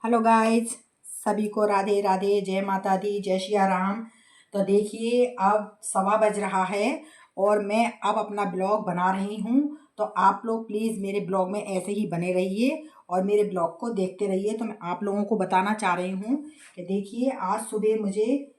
Hello guys, सभी को राधे राधे, जय माता दी, जय श्री राम। तो देखिए, अब सवा बज रहा है और मैं अब अपना ब्लॉग बना रही हूँ। तो आप लोग प्लीज़ मेरे ब्लॉग में ऐसे ही बने रहिए और मेरे ब्लॉग को देखते रहिए। तो मैं आप लोगों को बताना चाह रही हूँ कि देखिए, आज सुबह मुझे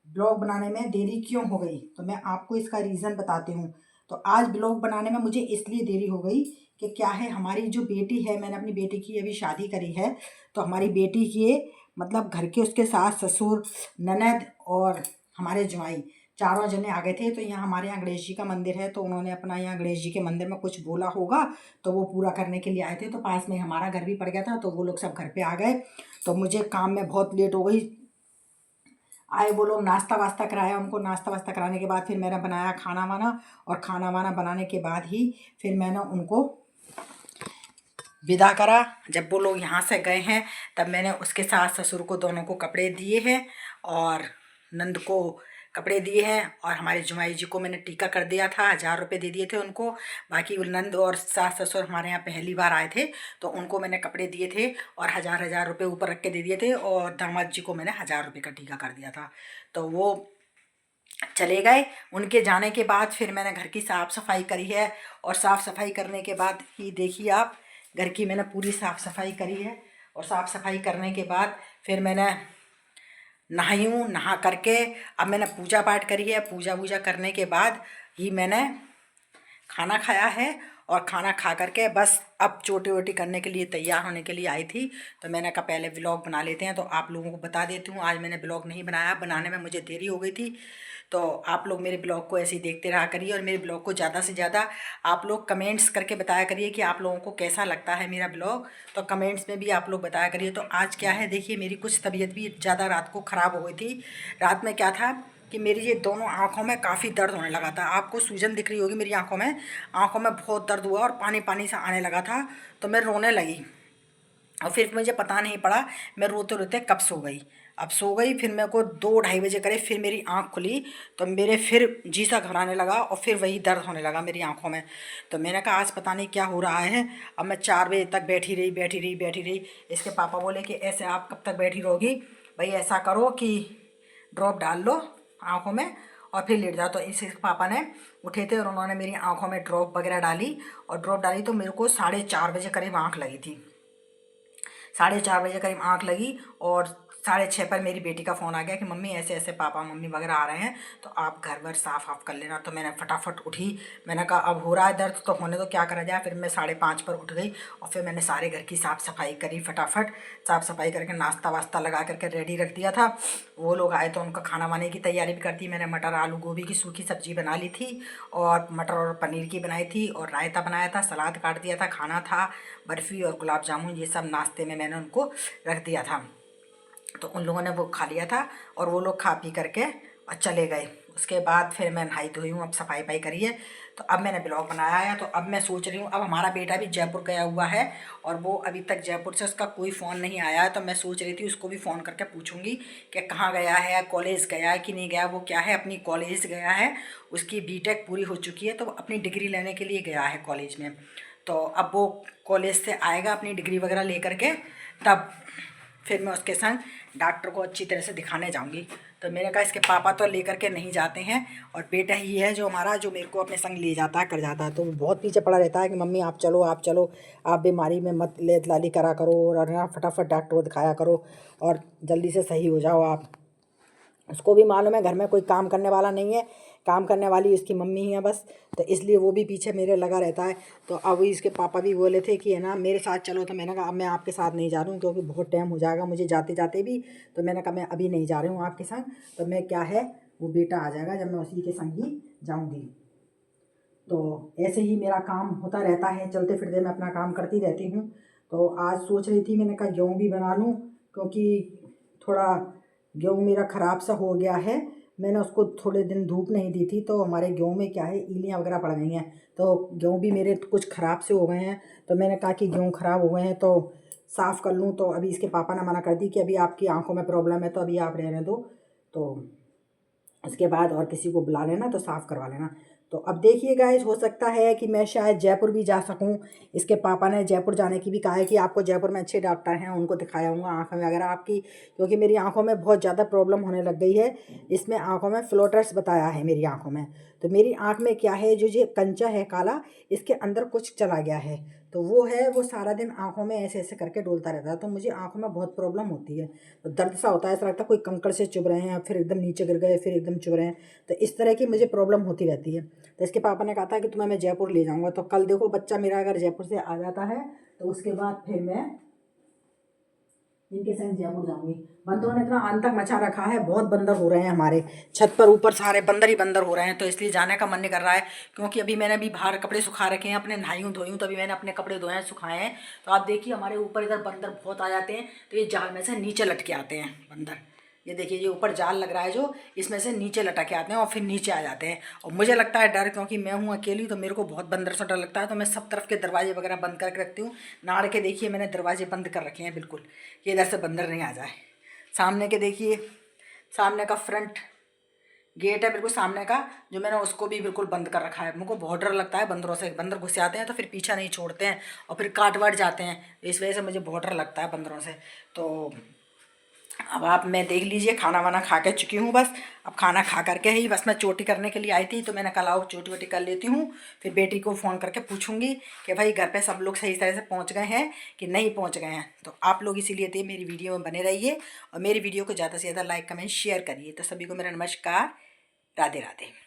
ब्लॉग बनाने में देरी क्यों हो गई, तो मैं आपको इसका रीज़न बताती हूँ। तो आज ब्लॉग बनाने में मुझे इसलिए देरी हो गई कि क्या है, हमारी जो बेटी है, मैंने अपनी बेटी की अभी शादी करी है। तो हमारी बेटी के मतलब घर के उसके सास ससुर, ननद और हमारे जवाई चारों जने आ गए थे। तो यहाँ हमारे यहाँ गणेश जी का मंदिर है, तो उन्होंने अपना यहाँ गणेश जी के मंदिर में कुछ बोला होगा, तो वो पूरा करने के लिए आए थे। तो पास में हमारा घर भी पड़ गया था, तो वो लोग सब घर पे आ गए। तो मुझे काम में बहुत लेट हो गई। आए वो लोग, नाश्ता वास्ता कराया उनको। नाश्ता वास्ता कराने के बाद फिर मैंने बनाया खाना वाना, और खाना वाना बनाने के बाद ही फिर मैंने उनको विदा करा। जब वो लोग यहाँ से गए हैं तब मैंने उसके सास ससुर को दोनों को कपड़े दिए हैं, और नंद को कपड़े दिए हैं, और हमारे जुमाई जी को मैंने टीका कर दिया था, 1000 रुपये दे दिए थे उनको। बाकी वो नंद और सास ससुर हमारे यहाँ पहली बार आए थे, तो उनको मैंने कपड़े दिए थे और 1000 रुपये ऊपर रख के दे दिए थे, और दामाद जी को मैंने 1000 रुपये का टीका कर दिया था। तो वो चले गए। उनके जाने के बाद फिर मैंने घर की साफ़ सफाई करी है, और साफ़ सफाई करने के बाद ही देखिए आप, घर की मैंने पूरी साफ़ सफाई करी है। और साफ़ सफाई करने के बाद फिर मैंने नहाई हूँ। नहा करके अब मैंने पूजा पाठ करी है। पूजा वूजा करने के बाद ही मैंने खाना खाया है, और खाना खा करके बस अब चोटी वोटी करने के लिए तैयार होने के लिए आई थी। तो मैंने कहा पहले व्लॉग बना लेते हैं, तो आप लोगों को बता देती हूँ। आज मैंने ब्लॉग नहीं बनाया, बनाने में मुझे देरी हो गई थी। तो आप लोग मेरे ब्लॉग को ऐसे ही देखते रहा करिए, और मेरे ब्लॉग को ज़्यादा से ज़्यादा आप लोग कमेंट्स करके बताया करिए कि आप लोगों को कैसा लगता है मेरा ब्लॉग। तो कमेंट्स में भी आप लोग बताया करिए। तो आज क्या है, देखिए मेरी कुछ तबीयत भी ज़्यादा रात को ख़राब हो गई थी। रात में क्या था कि मेरी ये दोनों आँखों में काफ़ी दर्द होने लगा था। आपको सूजन दिख रही होगी मेरी आँखों में बहुत दर्द हुआ और पानी पानी सा आने लगा था। तो मैं रोने लगी, और फिर मुझे पता नहीं पड़ा मैं रोते रोते कब सो गई। अब सो गई, फिर मेरे को 2 ढाई बजे करे फिर मेरी आँख खुली, तो मेरे फिर जी सा घबराने लगा, और फिर वही दर्द होने लगा मेरी आँखों में। तो मैंने कहा आज पता नहीं क्या हो रहा है। अब मैं 4 बजे तक बैठी रही बैठी रही बैठी रही। इसके पापा बोले कि ऐसे आप कब तक बैठी रहोगी भाई, ऐसा करो कि ड्रॉप डाल लो आँखों में और फिर लेट जाओ। तो इसके पापा ने उठे थे और उन्होंने मेरी आँखों में ड्रॉप वगैरह डाली, और ड्रॉप डाली तो मेरे को 4:30 बजे करीब आँख लगी थी। 4:30 बजे करीब आँख लगी, और 6:30 पर मेरी बेटी का फ़ोन आ गया कि मम्मी ऐसे ऐसे पापा मम्मी वगैरह आ रहे हैं, तो आप घर वर साफ़ ऑफ कर लेना। तो मैंने फटाफट उठी। मैंने कहा अब हो रहा है दर्द तो होने दो, क्या करा जाए। फिर मैं 5:30 पर उठ गई, और फिर मैंने सारे घर की साफ़ सफाई करी। फटाफट साफ़ सफाई करके नाश्ता वास्ता लगा करके रेडी रख दिया था। वो लोग आए तो उनका खाना वाने की तैयारी भी कर दी। मैंने मटर आलू गोभी की सूखी सब्ज़ी बना ली थी, और मटर और पनीर की बनाई थी, और रायता बनाया था, सलाद काट दिया था, खाना था, बर्फ़ी और गुलाब जामुन, ये सब नाश्ते में मैंने उनको रख दिया था। तो उन लोगों ने वो खा लिया था, और वो लोग खा पी करके और चले गए। उसके बाद फिर मैं नहाई धोई हूँ, अब सफाई वफाई करी है। तो अब मैंने ब्लॉग बनाया है। तो अब मैं सोच रही हूँ, अब हमारा बेटा भी जयपुर गया हुआ है, और वो अभी तक जयपुर से उसका कोई फ़ोन नहीं आया है। तो मैं सोच रही थी उसको भी फ़ोन करके पूछूंगी कि कहाँ गया है, कॉलेज गया है कि नहीं गया। वो क्या है, अपनी कॉलेज गया है, उसकी बीटेक पूरी हो चुकी है, तो अपनी डिग्री लेने के लिए गया है कॉलेज में। तो अब वो कॉलेज से आएगा अपनी डिग्री वगैरह ले करके, तब फिर मैं उसके संग डॉक्टर को अच्छी तरह से दिखाने जाऊंगी। तो मैंने कहा इसके पापा तो लेकर के नहीं जाते हैं, और बेटा ही है जो हमारा, जो मेरे को अपने संग ले जाता है, कर जाता है। तो वो बहुत पीछे पड़ा रहता है कि मम्मी आप चलो आप चलो, आप बीमारी में मत लेत लाली करा करो, और ना फटाफट डॉक्टर को दिखाया करो, और जल्दी से सही हो जाओ आप। उसको भी मालूम है घर में कोई काम करने वाला नहीं है, काम करने वाली इसकी मम्मी ही है बस। तो इसलिए वो भी पीछे मेरे लगा रहता है। तो अब इसके पापा भी बोले थे कि है ना मेरे साथ चलो। तो मैंने कहा अब मैं आपके साथ नहीं जा रही हूँ, क्योंकि बहुत टाइम हो जाएगा मुझे जाते जाते भी। तो मैंने कहा मैं अभी नहीं जा रही हूँ आपके संग। तो मैं क्या है, वो बेटा आ जाएगा जब मैं उसी के संग ही जाऊँगी। तो ऐसे ही मेरा काम होता रहता है, चलते फिरते मैं अपना काम करती रहती हूँ। तो आज सोच रही थी, मैंने कहा गेहूँ भी बना लूँ, क्योंकि थोड़ा गेहूँ मेरा ख़राब सा हो गया है। मैंने उसको थोड़े दिन धूप नहीं दी थी, तो हमारे गेहूँ में क्या है, इलियाँ वगैरह पड़ गई हैं। तो गेहूँ भी मेरे कुछ ख़राब से हो गए हैं। तो मैंने कहा कि गेहूँ ख़राब हो गए हैं तो साफ़ कर लूँ। तो अभी इसके पापा ने मना कर दी कि अभी आपकी आँखों में प्रॉब्लम है, तो अभी आप रहने दो। तो उसके बाद और किसी को बुला लेना तो साफ़ करवा लेना। तो अब देखिए गाइस, हो सकता है कि मैं शायद जयपुर भी जा सकूं। इसके पापा ने जयपुर जाने की भी कहा है कि आपको जयपुर में अच्छे डॉक्टर हैं, उनको दिखाया हूँगा आँख में वगैरह आपकी, क्योंकि मेरी आँखों में बहुत ज़्यादा प्रॉब्लम होने लग गई है। इसमें आँखों में फ्लोटर्स बताया है मेरी आँखों में। तो मेरी आँख में क्या है, जो ये कंचा है काला, इसके अंदर कुछ चला गया है। तो वो है, वो सारा दिन आँखों में ऐसे ऐसे करके डोलता रहता है। तो मुझे आँखों में बहुत प्रॉब्लम होती है। तो दर्द सा होता है, ऐसा लगता है कोई कंकड़ से चुभ रहे हैं, फिर एकदम नीचे गिर गए, फिर एकदम चुभ रहे हैं। तो इस तरह की मुझे प्रॉब्लम होती रहती है। तो इसके पापा ने कहा था कि तुम्हें मैं जयपुर ले जाऊँगा। तो कल देखो, बच्चा मेरा अगर जयपुर से आ जाता है तो उसके बाद फिर मैं इनके संग जयपुर जाऊंगी। बंदरों ने इतना आतंक मचा रखा है, बहुत बंदर हो रहे हैं हमारे छत पर ऊपर, सारे बंदर ही बंदर हो रहे हैं। तो इसलिए जाने का मन नहीं कर रहा है, क्योंकि अभी मैंने भी बाहर कपड़े सुखा रखे हैं, अपने नहाई हूँ धोई हूँ, तभी मैंने अपने कपड़े धोए हैं, सुखाए हैं। तो आप देखिए हमारे ऊपर इधर बंदर बहुत आ जाते हैं। तो ये जाल में से नीचे लटके आते हैं बंदर। ये देखिए, ये ऊपर जाल लग रहा है जो, इसमें से नीचे लटक के आते हैं और फिर नीचे आ जाते हैं। और मुझे लगता है डर, क्योंकि मैं हूँ अकेली, तो मेरे को बहुत बंदर से डर लगता है। तो मैं सब तरफ के दरवाजे वगैरह बंद करके रखती हूँ। नाड़ के देखिए मैंने दरवाजे बंद कर रखे हैं बिल्कुल, कि इधर से बंदर नहीं आ जाए। सामने के देखिए, सामने का फ्रंट गेट है बिल्कुल सामने का, जो मैंने उसको भी बिल्कुल बंद कर रखा है। मुझको बहुत डर लगता है बंदरों से। बंदर घुस आते हैं तो फिर पीछा नहीं छोड़ते हैं और फिर काट वाट जाते हैं। इस वजह से मुझे बहुत डर लगता है बंदरों से। तो अब आप, मैं देख लीजिए, खाना वाना खा के चुकी हूँ बस। अब खाना खा करके ही बस मैं चोटी करने के लिए आई थी। तो मैंने कल आओ चोटी वोटी कर लेती हूँ, फिर बेटी को फ़ोन करके पूछूंगी कि भाई घर पे सब लोग सही तरह से पहुँच गए हैं कि नहीं पहुँच गए हैं। तो आप लोग इसीलिए थे मेरी वीडियो में बने रहिए और मेरी वीडियो को ज़्यादा से ज़्यादा लाइक कमेंट शेयर करिए। तो सभी को मेरा नमस्कार, राधे राधे।